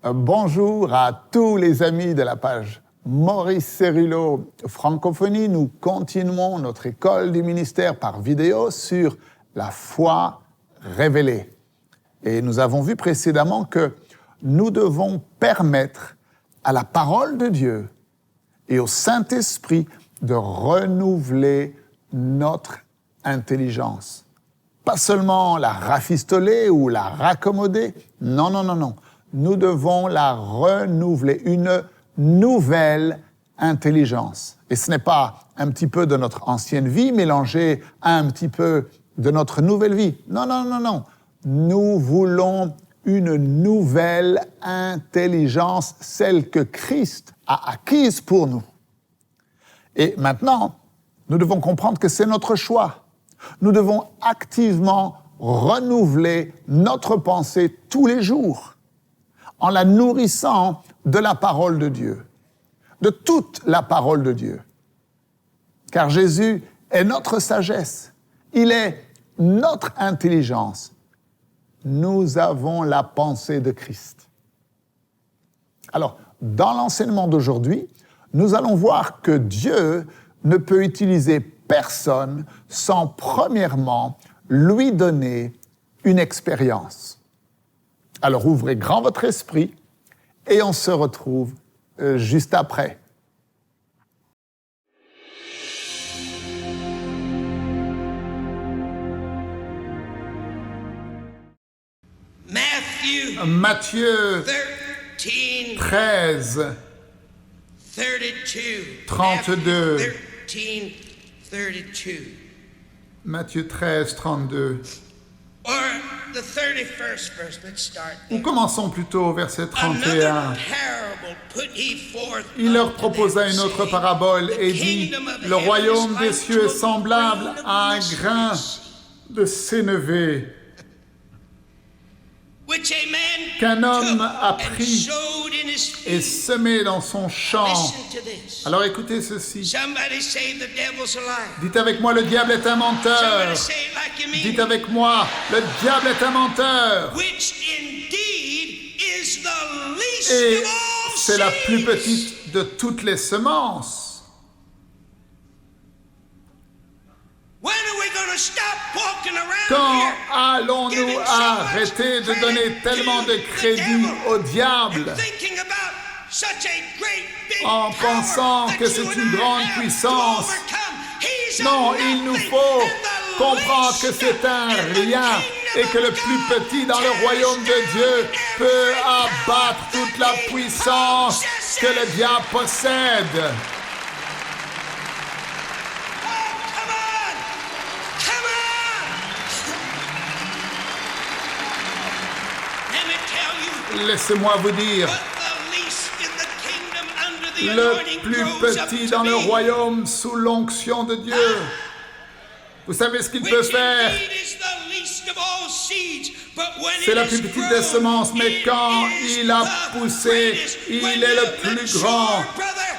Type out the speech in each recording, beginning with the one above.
Bonjour à tous les amis de la page Maurice Cérillo Francophonie. Nous continuons notre école du ministère par vidéo sur la foi révélée. Et nous avons vu précédemment que nous devons permettre à la parole de Dieu et au Saint-Esprit de renouveler notre intelligence. Pas seulement la rafistoler ou la raccommoder, non. Nous devons la renouveler, une nouvelle intelligence. Et ce n'est pas un petit peu de notre ancienne vie mélangée à un petit peu de notre nouvelle vie. Non. Nous voulons une nouvelle intelligence, celle que Christ a acquise pour nous. Et maintenant, nous devons comprendre que c'est notre choix. Nous devons activement renouveler notre pensée tous les jours en la nourrissant de la parole de Dieu, de toute la parole de Dieu. Car Jésus est notre sagesse, il est notre intelligence. Nous avons la pensée de Christ. Alors, dans l'enseignement d'aujourd'hui, nous allons voir que Dieu ne peut utiliser personne sans premièrement lui donner une expérience. Alors ouvrez grand votre esprit et on se retrouve juste après. Matthieu 13, 32. Matthieu 13, 32. Ou commençons plutôt au verset 31. Il leur proposa une autre parabole et dit, « Le royaume des cieux est semblable à un grain de sénévé qu'un homme a pris et semé dans son champ. » Alors écoutez ceci. Dites avec moi, le diable est un menteur. Dites avec moi, le diable est un menteur. Et c'est la plus petite de toutes les semences. Quand allons-nous arrêter de donner tellement de crédit au diable en pensant que c'est une grande puissance? Non, il nous faut comprendre que c'est un rien et que le plus petit dans le royaume de Dieu peut abattre toute la puissance que le diable possède. Laissez-moi vous dire, le plus petit dans le royaume sous l'onction de Dieu, vous savez ce qu'il peut faire? C'est la plus petite des semences, mais quand il a poussé, il est le plus grand.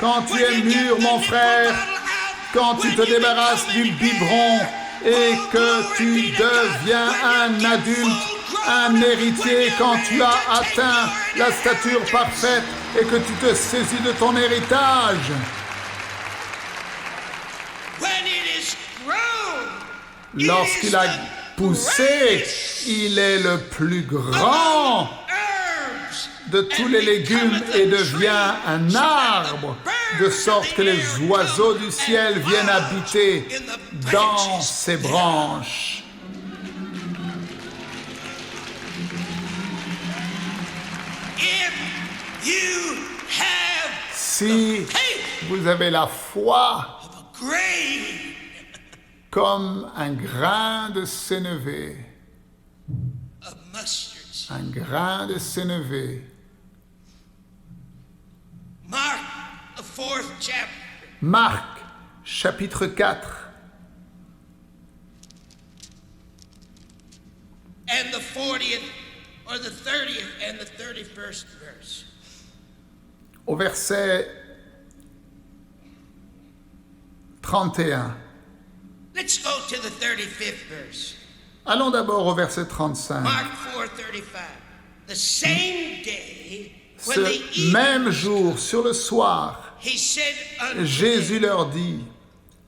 Quand tu es mûr, mon frère, quand tu te débarrasses du biberon et que tu deviens un adulte, un héritier, quand tu as atteint la stature parfaite et que tu te saisis de ton héritage. Lorsqu'il a poussé, il est le plus grand de tous les légumes et devient un arbre, de sorte que les oiseaux du ciel viennent habiter dans ses branches. Si vous avez la foi comme un grain de sénévé, un grain de sénévé. Marc, chapitre 4. And the 40th or the 30th and the 31st verse. Au verset 31. Let's go to the 35th verse. Allons d'abord au verset 35. Mark 4:35. The same day Ce même jour, sur le soir, he said unto Jésus them, leur dit,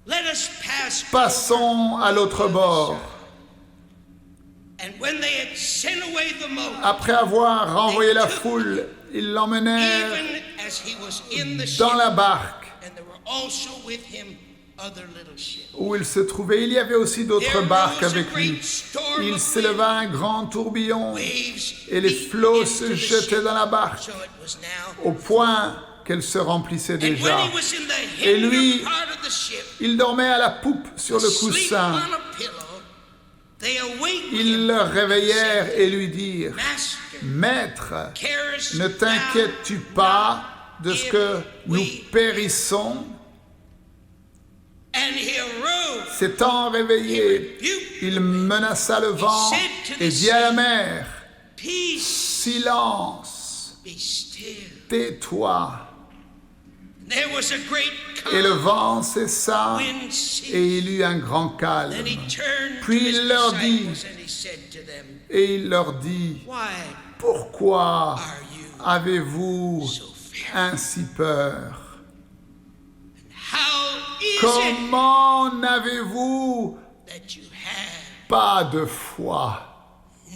let us pass passons à l'autre bord. And when they had sent away the multitude, Après avoir renvoyé la foule, ils l'emmenèrent even as he was in the ship, dans la barque and there were also with him other little ships. où il se trouvait. Il y avait aussi d'autres barques avec lui. Il s'éleva un grand tourbillon Waves et les beat flots into se the jetaient ship, dans la barque so it was now. au point qu'elle se remplissait And when déjà. he was in the Et lui, hinder part of the ship, il dormait à la poupe sur le asleep coussin. on a pillow, they awakened Ils him, le réveillèrent et lui dirent, Master, Maître, carest ne thou t'inquiètes-tu pas de ce que nous périssons? And he arose, S'étant réveillé, il menaça le vent et dit à la mer, peace, silence, be still. tais-toi. There was a great Et le calm, vent cessa wind ceased. et il eut un grand calme. Then he turned to Puis his il leur dit, disciples and he said to them, et il leur dit, why pourquoi are you avez-vous so fearful? ainsi peur? How is it Comment n'avez-vous that you have pas de foi?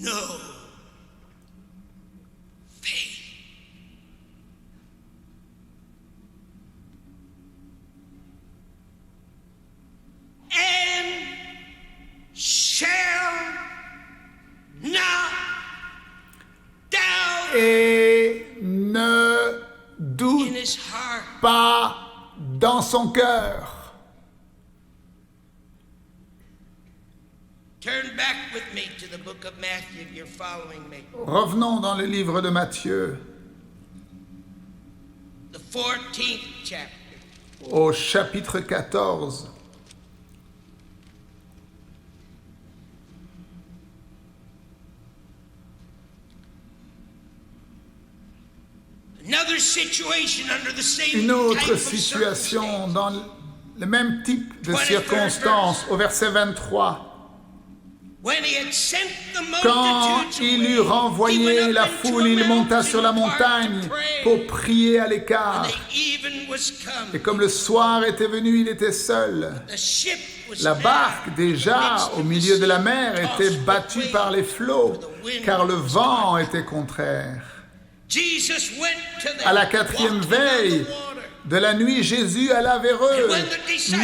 no faith? And shall not doubt Et ne in doute his heart. pas dans son cœur. Turn back with me to the book of Matthew if you're following me. Revenons dans le livre de Matthieu, The 14th chapter. au chapitre 14. Another situation under the same Une type autre of situation circumstance. dans le même type de circonstances, au verset 23. When he had sent the Quand multitudes il away, eut renvoyé he went la up into foule, a il monta mountain sur la apart montagne to pray. pour prier à l'écart. The even was come. Et comme le soir était venu, il était seul. The ship was La now barque, déjà au milieu de la mer, était battue par les flots, car le vent était contraire. Jesus went to them, À la quatrième walking on veille the water. de la nuit, Jésus alla vers eux,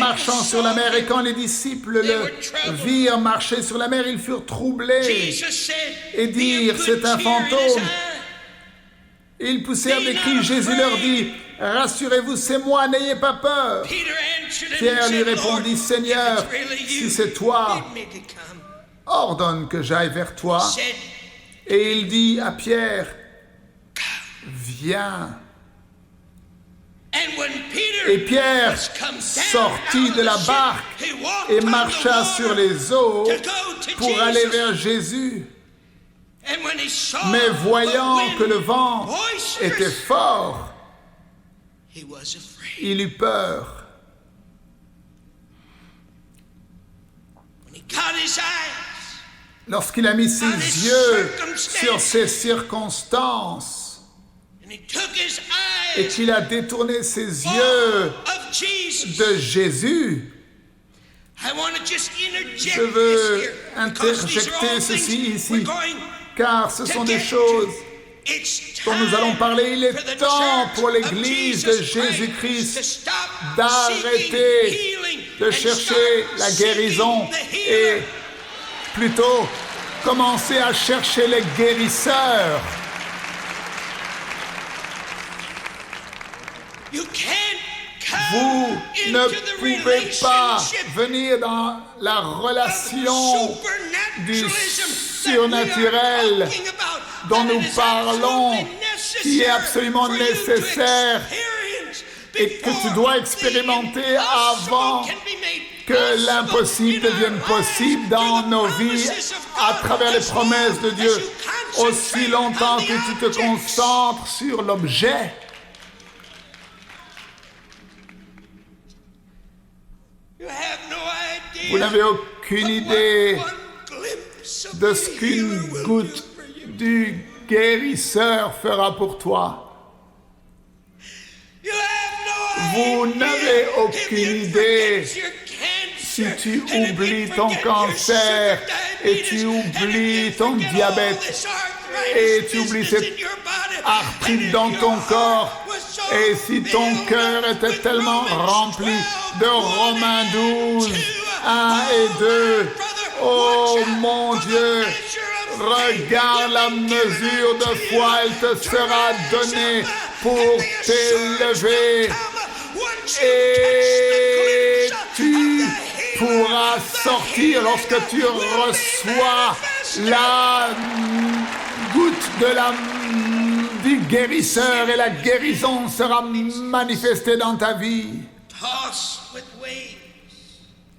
marchant sur la mer. Et quand les disciples le virent marcher sur la mer, ils furent troublés Jesus said, et "Be dirent, of c'est good un cheer, it is fantôme. I." Et ils poussèrent des cris. Jésus leur dit, rassurez-vous, c'est moi, n'ayez pas peur. Peter answered him Pierre and lui said, répondit, "Lord, Seigneur, if it's really si you, c'est toi, bid me to come." ordonne que j'aille vers toi. Said, Et il dit à Pierre, viens. and when Peter Et Pierre was come down sortit out of de la the ship, barque he walked et on the marcha water sur les eaux to go to pour Jesus. aller vers Jésus. And when he saw Mais the voyant wind que le vent boisterous, était fort, he was afraid. il eut peur. When he got his eyes Lorsqu'il a mis ses yeux sur ces circonstances and he took his et eyes qu'il a détourné ses yeux of Jesus. de Jésus, I want to just interject je veux this here because these are all interjecter ceci things we're ici, going car ce to sont get des choses to. It's dont nous allons time parler. Il for the est temps church pour of l'Église de Jesus Christ to Jésus-Christ stop d'arrêter seeking healing de and chercher start la guérison seeking the et healer. plutôt commencer à chercher les guérisseurs. You can't come Vous ne into the pouvez pas relationship venir dans la of relation du supernaturalism surnaturel that we are talking about, dont that nous it is parlons, absolutely qui est necessary absolument for you to nécessaire experience et que tu before dois the expérimenter impossible avant can be made que possible l'impossible in our devienne lives possible through dans the nos vies promises of à God. travers les As promesses de long Dieu. as you concentrate Aussi longtemps on the que tu te objects. concentres sur l'objet, You have no idea vous n'avez aucune idée what one glimpse of de the ce qu'une healer will goutte do for you. du guérisseur fera pour toi. Vous n'avez aucune idée. Si tu oublies ton cancer et tu oublies ton diabète et tu oublies cette arthrite dans ton corps et si ton cœur était tellement rempli de Romains 12, 1 et 2, oh mon Dieu, regarde la mesure de foi, elle te sera donnée pour t'élever et tu pourras sortir lorsque tu reçois la goutte du guérisseur et la guérison sera manifestée dans ta vie.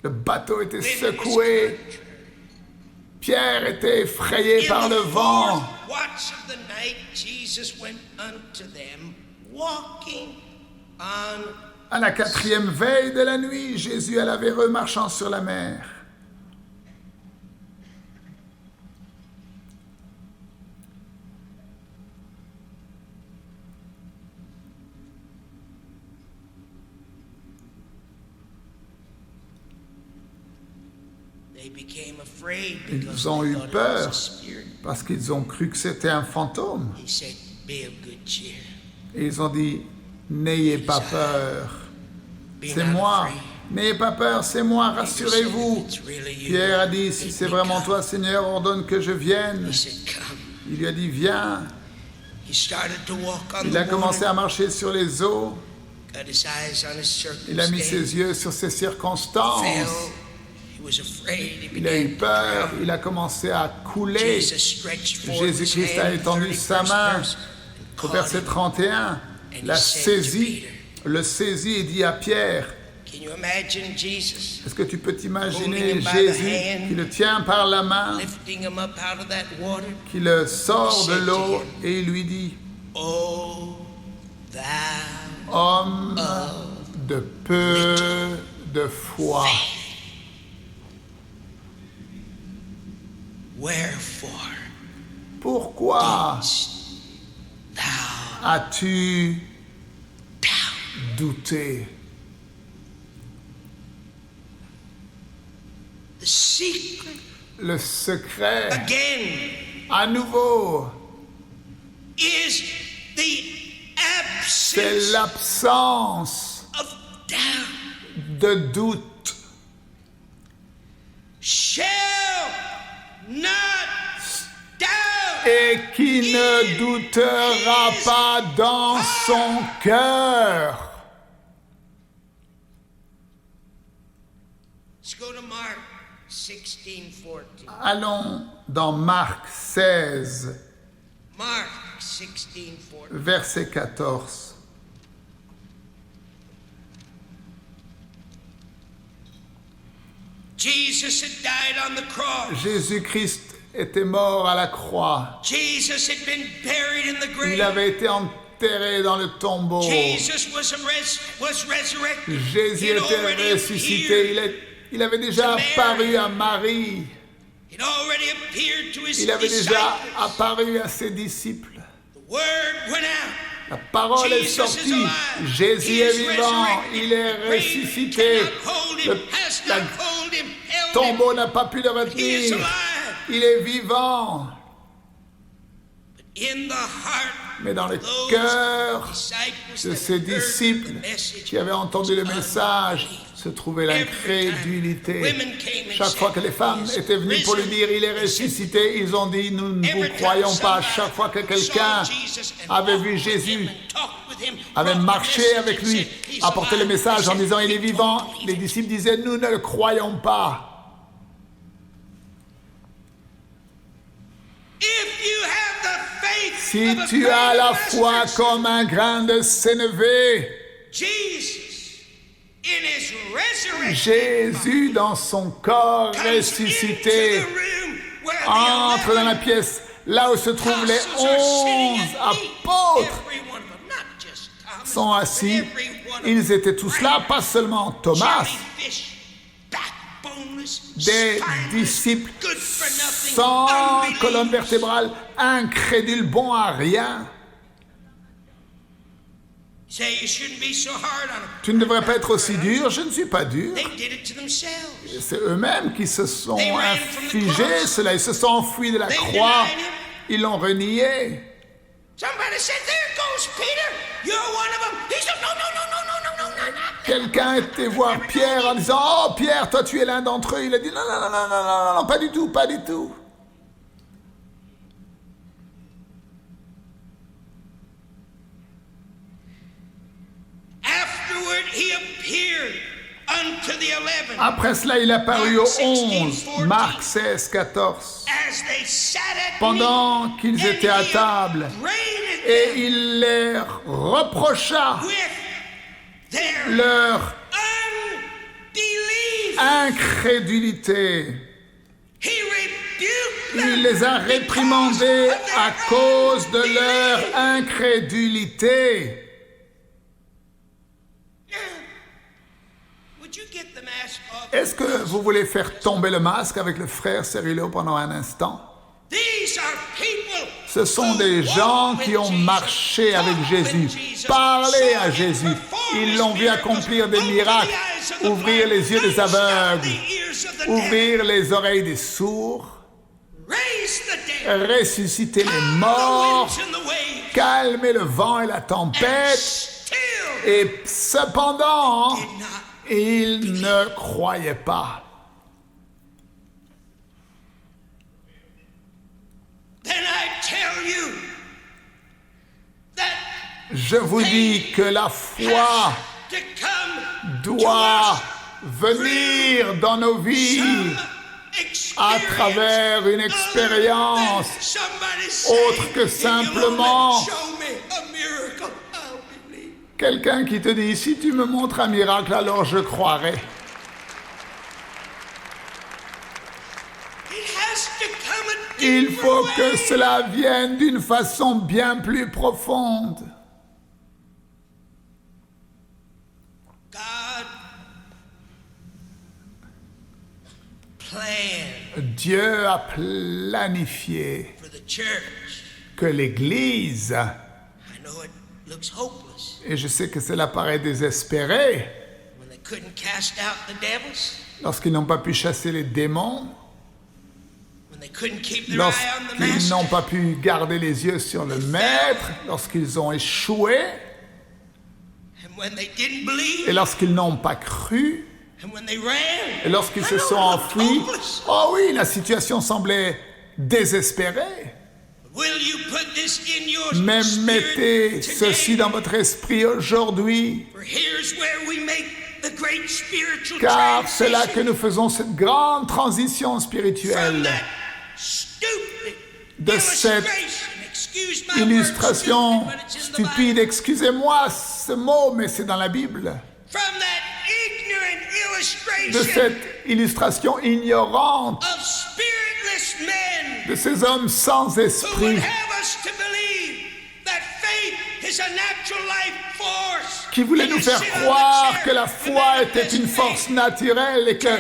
Le bateau était secoué. Pierre était effrayé par le vent. À la 4e veille de la nuit, Jésus alla vers eux marchant sur la mer. Ils ont eu peur parce qu'ils ont cru que c'était un fantôme. Et ils ont dit, n'ayez pas peur, c'est moi. N'ayez pas peur, c'est moi, rassurez-vous. Pierre a dit, si c'est vraiment toi, Seigneur, ordonne que je vienne. Il lui a dit, viens. Il a commencé à marcher sur les eaux. Il a mis ses yeux sur ses circonstances. Il a eu peur, il a commencé à couler. Jésus-Christ a étendu sa main. Au verset 31, le saisit et dit à Pierre, est-ce que tu peux t'imaginer Jésus qui le tient par la main, qui le sort de l'eau et il lui dit, homme de peu de foi. Pourquoi as-tu douté? Le secret, à nouveau, c'est l'absence de doute. Et qui ne doutera pas dans son cœur. Allons dans Marc 16, verset 14. Jésus-Christ était mort à la croix. Il avait été enterré dans le tombeau. Jésus était ressuscité. Il avait déjà apparu à Marie. Il avait déjà apparu à ses disciples. La parole est sortie. Jésus est vivant. Il est ressuscité. Le tombeau n'a pas pu le retenir. Il est vivant. Mais dans le cœur de ses disciples qui avaient entendu le message se trouvait l'incrédulité. Chaque fois que les femmes étaient venues pour lui dire il est ressuscité, ils ont dit nous ne vous croyons pas. Chaque fois que quelqu'un avait vu Jésus, avait marché avec lui, apporté le message en disant il est vivant, les disciples disaient nous ne le croyons pas. Si tu as la foi comme un grain de sénévé, Jésus dans son corps ressuscité entre dans la pièce là où se trouvent les 11 apôtres sont assis. Ils étaient tous là, pas seulement Thomas, des disciples sans colonne vertébrale, incrédules, bons à rien. Say you shouldn't be so hard on them. Tu ne devrais pas être aussi dur. Je ne suis pas dur. They did it to themselves. C'est eux-mêmes qui se sont infligés cela. Ils se sont enfuis de la croix. Ils l'ont renié. Somebody said, "There goes Peter. You're one of them." He said, "No, no, no, no, no, no, no, no." Quelqu'un était voir Pierre en disant « Oh, Pierre, toi tu es l'un d'entre eux. » Il a dit « Non, non, non, non, non, non, non, pas du tout, pas du tout. » Afterward, he appeared unto the 11. Après cela, il apparut aux 11, Marc 16, 14. As they sat at Pendant meat, qu'ils and étaient à he table, upbraided et them il leur reprocha with their leur unbelief. incrédulité. He rebuked them Il les a réprimandés because of their à cause de unbelief. leur incrédulité. Would you get the mask off? Est-ce que vous voulez faire tomber le masque avec le frère Cyrilo pendant un instant? These are people Ce sont who des gens walked qui with ont Jesus, marché avec talked Jésus, with Jesus, parlé à saw him Jésus. perform Ils his l'ont vu miracles, accomplir des open the miracles, eyes of the ouvrir blind, les yeux des unstop aveugles, the ears of the deaf, ouvrir les oreilles des sourds, raise the dead, ressusciter les calm morts, the winds and the waves, calmer le vent et la and tempête. still Et cependant, did not. ils ne croyaient pas. Then I tell you that Je vous dis que la foi has to come doit to us venir dans nos vies à travers une expérience autre que simplement quelqu'un qui te dit « Si tu me montres un miracle, alors je croirai. » Il faut que cela vienne d'une façon bien plus profonde. Dieu a planifié que l'Église, et je sais que cela paraît désespéré, lorsqu'ils n'ont pas pu chasser les démons, lorsqu'ils n'ont pas pu garder les yeux sur le Maître, lorsqu'ils ont échoué, et lorsqu'ils n'ont pas cru, et lorsqu'ils se sont enfuis, oh oui, la situation semblait désespérée. Mais mettez ceci dans votre esprit aujourd'hui, car c'est là que nous faisons cette grande transition spirituelle de cette illustration stupide. Excusez-moi ce mot, mais c'est dans la Bible. De cette illustration ignorante de ces hommes sans esprit qui voulaient nous faire croire que la foi était une force naturelle et que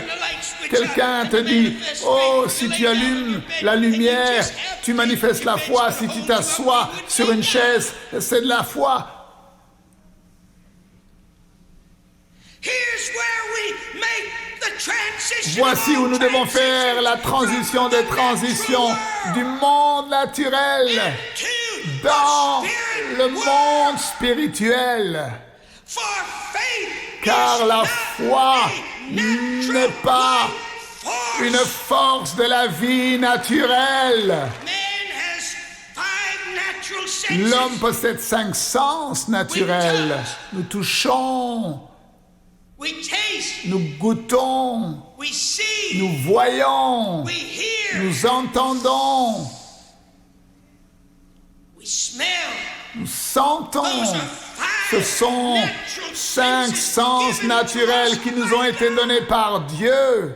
quelqu'un te dit « Oh, si tu allumes la lumière, tu manifestes la foi. Si tu t'assois sur une chaise, c'est de la foi. » Voici où nous devons faire la transition des transitions du monde naturel dans le monde spirituel. Car la foi n'est pas une force de la vie naturelle. L'homme possède 5 sens naturels. Nous touchons, nous goûtons, nous voyons, nous entendons, nous sentons. Ce sont 5 sens naturels qui nous ont été donnés par Dieu.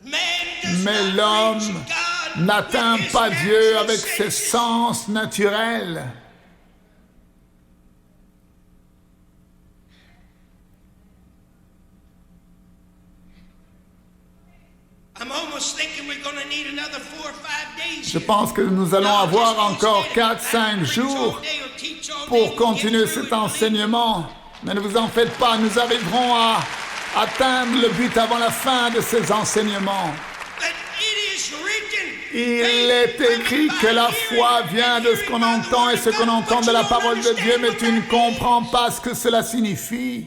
Mais l'homme n'atteint pas Dieu avec ses sens naturels. Je pense que nous allons avoir encore 4-5 jours pour continuer cet enseignement. Mais ne vous en faites pas, nous arriverons à atteindre le but avant la fin de ces enseignements. Il est écrit que la foi vient de ce qu'on entend et ce qu'on entend de la parole de Dieu, mais tu ne comprends pas ce que cela signifie.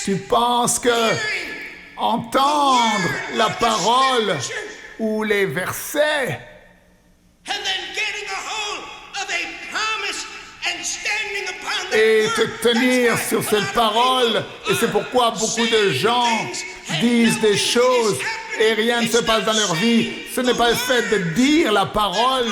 Tu penses que entendre la parole ou les versets et te tenir sur cette parole, et c'est pourquoi beaucoup de gens disent des choses et rien ne se passe dans leur vie. Ce n'est pas le fait de dire la parole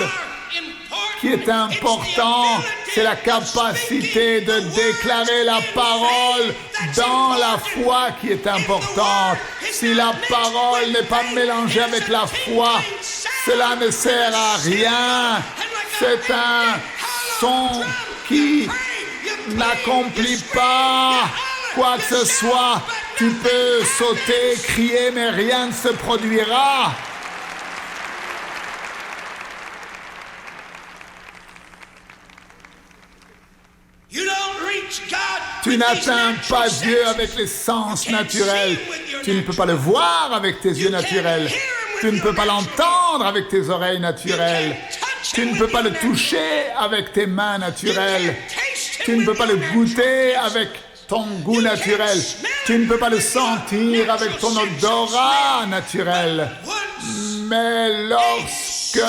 qui est important, c'est la capacité de déclarer la parole dans la foi qui est importante. Si la parole n'est pas mélangée avec la foi, cela ne sert à rien. C'est un son qui n'accomplit pas quoi que ce soit. Tu peux sauter, crier, mais rien ne se produira. Tu n'atteins pas Dieu avec les sens naturels. Tu ne peux pas le voir avec tes yeux naturels. Tu ne peux pas l'entendre avec tes oreilles naturelles. Tu ne peux pas le toucher avec tes mains naturelles. Tu ne peux pas le goûter avec ton goût naturel. Tu ne peux pas le sentir avec ton odorat naturel. Mais lorsque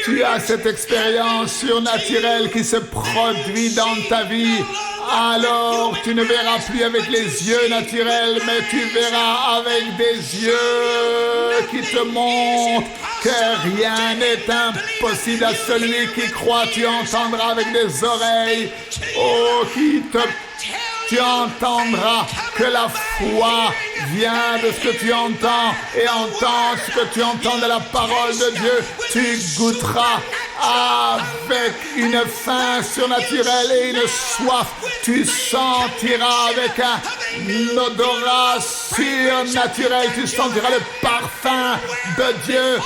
tu as cette expérience surnaturelle qui se produit dans ta vie, alors tu ne verras plus avec les yeux naturels, mais tu verras avec des yeux qui te montrent que rien n'est impossible à celui qui croit. Tu entendras avec des oreilles, tu entendras que la foi vient de ce que tu entends, et entends ce que tu entends de la parole de Dieu. Tu goûteras avec une faim surnaturelle et une soif. Tu sentiras avec un odorat surnaturel. Tu sentiras le parfum de Dieu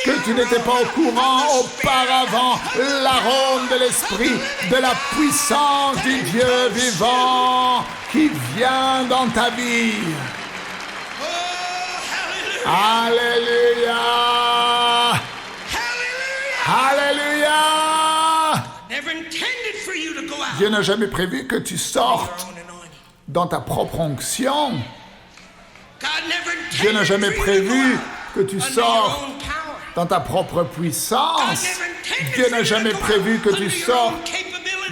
que tu n'étais pas au courant auparavant, l'arôme de l'Esprit, de la puissance du Dieu vivant qui vient dans ta vie. Alléluia! Alléluia! Dieu n'a jamais prévu que tu sortes dans ta propre onction. Dieu n'a jamais prévu que tu sortes dans ta propre puissance. Dieu n'a jamais prévu que tu sortes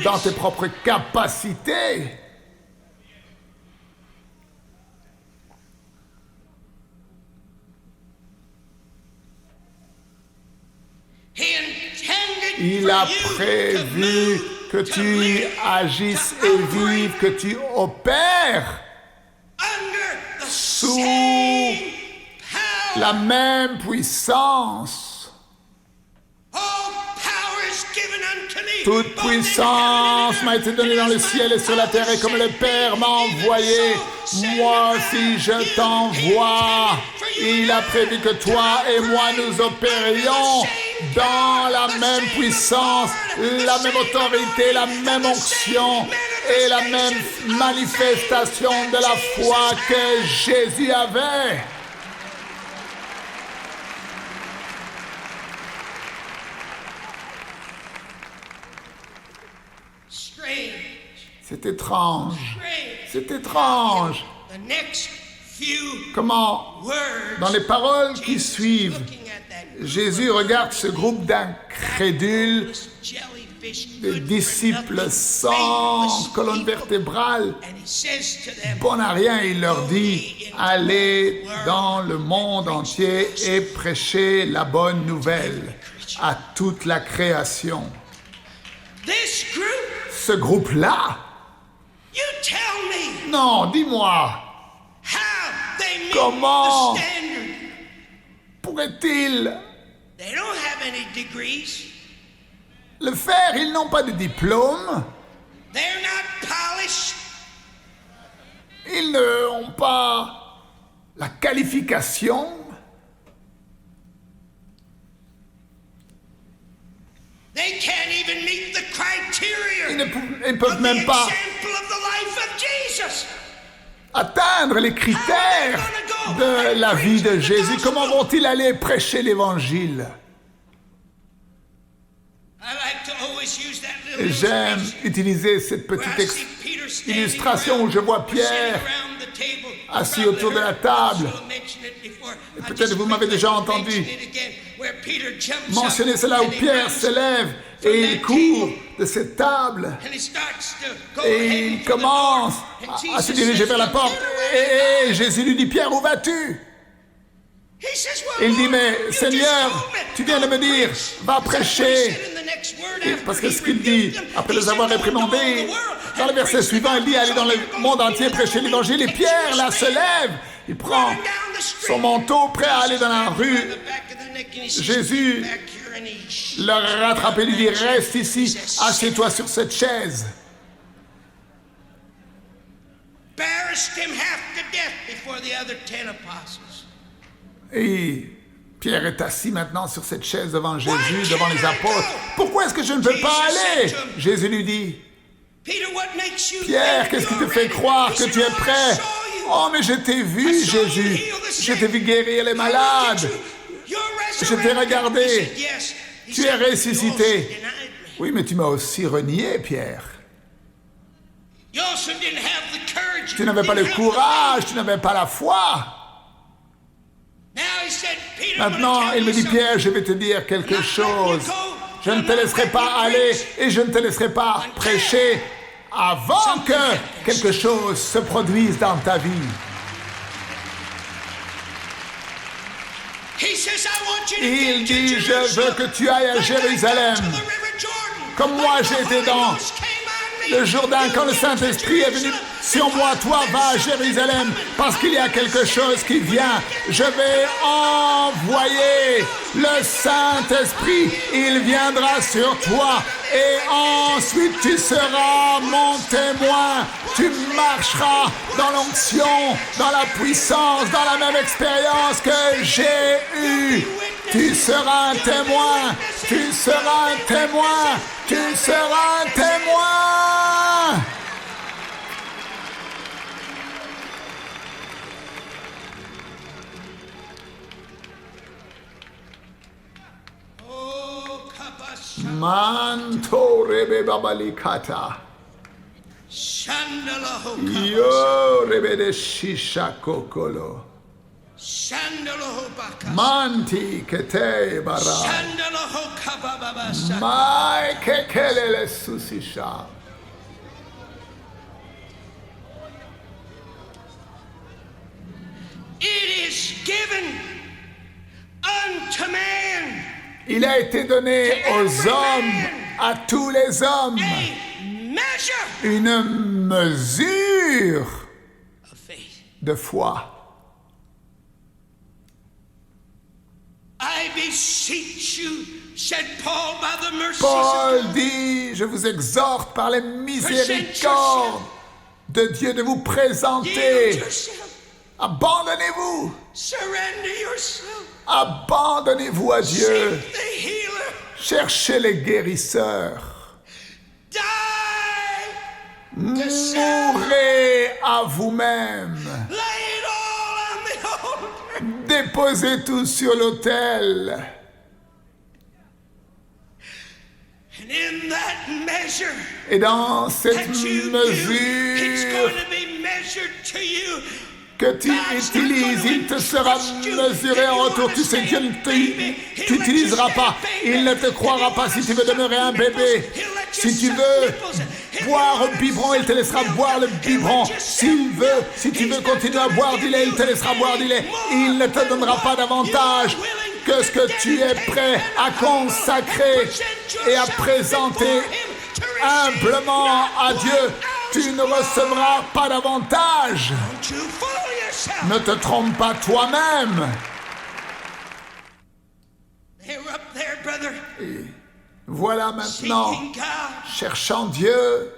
dans tes propres capacités. Il a prévu que tu agisses et vives, que tu opères sous la même puissance. Toute puissance m'a été donnée dans le ciel et sur la terre, et comme le Père m'a envoyé, moi aussi je t'envoie. Il a prévu que toi et moi nous opérions dans la même puissance, la même autorité, la même onction et la même manifestation de la foi que Jésus avait. C'est étrange. C'est étrange. Comment, dans les paroles qui suivent, Jésus regarde ce groupe d'incrédules, de disciples sans colonne vertébrale, bon à rien, il leur dit, allez dans le monde entier et prêchez la bonne nouvelle à toute la création. Ce groupe-là, non, dis-moi, comment pourrait-il le faire? Ils n'ont pas de diplôme. Ils n'ont pas la qualification. They can't even meet the criteria Ils ne peuvent of the même pas example of the life of Jesus. atteindre les critères de la vie de Jésus. Comment vont-ils aller prêcher l'Évangile? I like to always use that little J'aime illustration utiliser cette where I petite see Peter standing illustration où around je vois or sitting Pierre around the table. assis Probably autour de la heard table. Joshua mention it before. I Peut-être just vous m'avez quickly déjà mention entendu it again, where Peter jumps mentionner up cela où and he Pierre runs se lève from et il that court table de cette table and he starts to go et heading il for the door. commence And à se Jesus diriger says, vers la "Look, porte. Peter, where are you Et Jésus lui dit, Pierre, où vas-tu? He says, "Well, Il dit, Lord, mais you just Seigneur, told me, tu viens de me go dire, preach." va That's what he prêcher. said in the next word Et after parce que he ce qu'il rebuked dit, them. après He les said, avoir "Go into all réprimandés, the world dans le and verset preach the suivant, il dit, allez dans le gospel." monde entier, So prêcher here l'évangile. Et goes Pierre, là, Peter, se lève. Il prend running down the street. son manteau, prêt à aller dans la Jesus rue. grabbed him by the back of the neck and he says, Jésus "Get back here," and he le rattrape et lui dit, reste ici, assieds-toi sur cette chaise. embarrassed him half to death before the other 10 apostles. Et Pierre est assis maintenant sur cette chaise devant Jésus, devant les apôtres. Pourquoi est-ce que je ne peux pas aller? Jésus lui dit, Peter, what makes you Pierre, think qu'est-ce qui te you're fait ready? croire He que said, tu es "Oh, I prêt? saw you. Oh, mais je t'ai vu, Jésus. Je t'ai vu guérir les malades. Je t'ai regardé. Tu es ressuscité. Oui, mais tu m'as aussi renié, Pierre. Tu n'avais pas le courage, tu n'avais pas la foi. Maintenant, il me dit, Pierre, je vais te dire quelque chose. Je ne te laisserai pas aller et je ne te laisserai pas prêcher avant que quelque chose se produise dans ta vie. Il dit, je veux que tu ailles à Jérusalem. Comme moi, j'ai été dans le Jourdain quand le Saint-Esprit est venu sur moi. Toi, va à Jérusalem parce qu'il y a quelque chose qui vient. Je vais envoyer le Saint-Esprit. Il viendra sur toi et ensuite tu seras mon témoin. Tu marcheras dans l'onction, dans la puissance, dans la même expérience que j'ai eue. Tu seras un témoin. Tu seras un témoin. Tu seras un témoin. Manto rebe babalikata. Yo rebe de shisha kokolo. Manti kete bara. Mai kekelele susisha. It is given unto man. Il a été donné aux hommes, à tous les hommes, une mesure de foi. Paul dit, je vous exhorte par les miséricordes de Dieu de vous présenter. Abandonnez-vous. Abandonnez-vous à Dieu. Cherchez les guérisseurs. Mourrez à vous-même. Déposez tout sur l'autel. Et dans cette mesure que tu utilises, il te sera mesuré en retour. Tu sais, Dieu ne t'utilisera pas. Il ne te croira pas si tu veux demeurer un bébé. Si tu veux boire au biberon, il te laissera boire le biberon. Si tu veux continuer à boire du lait, il te laissera boire du lait. Il ne te donnera pas davantage que ce que tu es prêt à consacrer et à présenter humblement à Dieu. Tu ne recevras pas davantage. Ne te trompe pas toi-même. Et voilà maintenant, cherchant Dieu.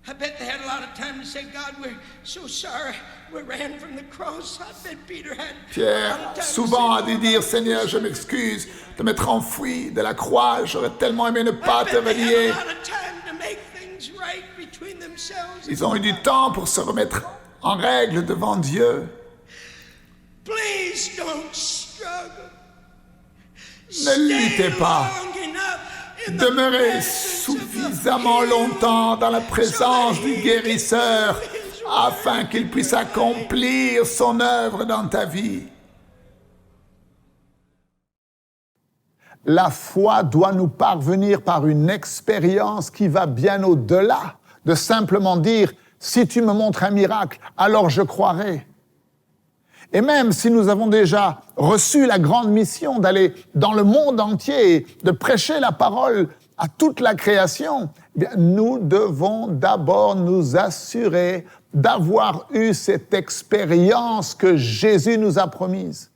I bet they had a lot of time to say, God, we're so sorry. We ran from the cross. I bet Peter had a lot Pierre of time to souvent a say, dû dire, Seigneur, je m'excuse de m'être enfoui de la croix, j'aurais tellement aimé ne pas I te bet they renier. had a lot of time to make things right between themselves. Ils ont eu du temps pour se remettre en règle devant Dieu. Please don't struggle. Ne luttez pas. Long enough in the Demeurez presence of the suffisamment longtemps dans la présence du guérisseur afin qu'il puisse accomplir son œuvre dans ta vie. La foi doit nous parvenir par une expérience qui va bien au-delà de simplement dire « si tu me montres un miracle, alors je croirai ». Et même si nous avons déjà reçu la grande mission d'aller dans le monde entier et de prêcher la parole à toute la création, eh bien, nous devons d'abord nous assurer d'avoir eu cette expérience que Jésus nous a promise.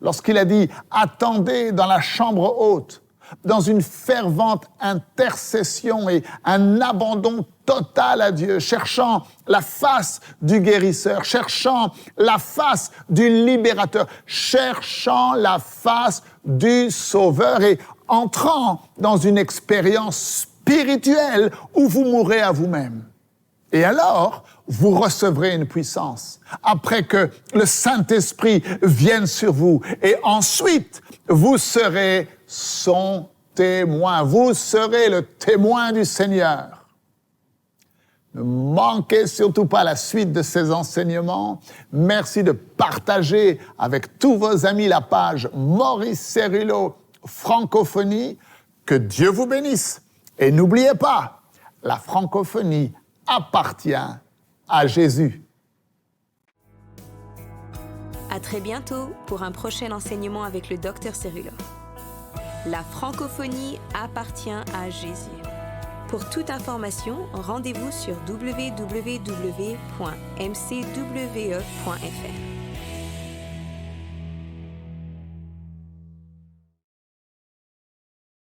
Lorsqu'il a dit « attendez dans la chambre haute », dans une fervente intercession et un abandon total à Dieu, cherchant la face du guérisseur, cherchant la face du libérateur, cherchant la face du sauveur et entrant dans une expérience spirituelle où vous mourrez à vous-même. Et alors, vous recevrez une puissance, après que le Saint-Esprit vienne sur vous. Et ensuite, vous serez son témoin. Vous serez le témoin du Seigneur. Ne manquez surtout pas la suite de ces enseignements. Merci de partager avec tous vos amis la page Maurice Cérulo Francophonie. Que Dieu vous bénisse. Et n'oubliez pas, la francophonie appartient à Jésus. À très bientôt pour un prochain enseignement avec le Dr Cérulo. La francophonie appartient à Jésus. Pour toute information, rendez-vous sur www.mcwe.fr.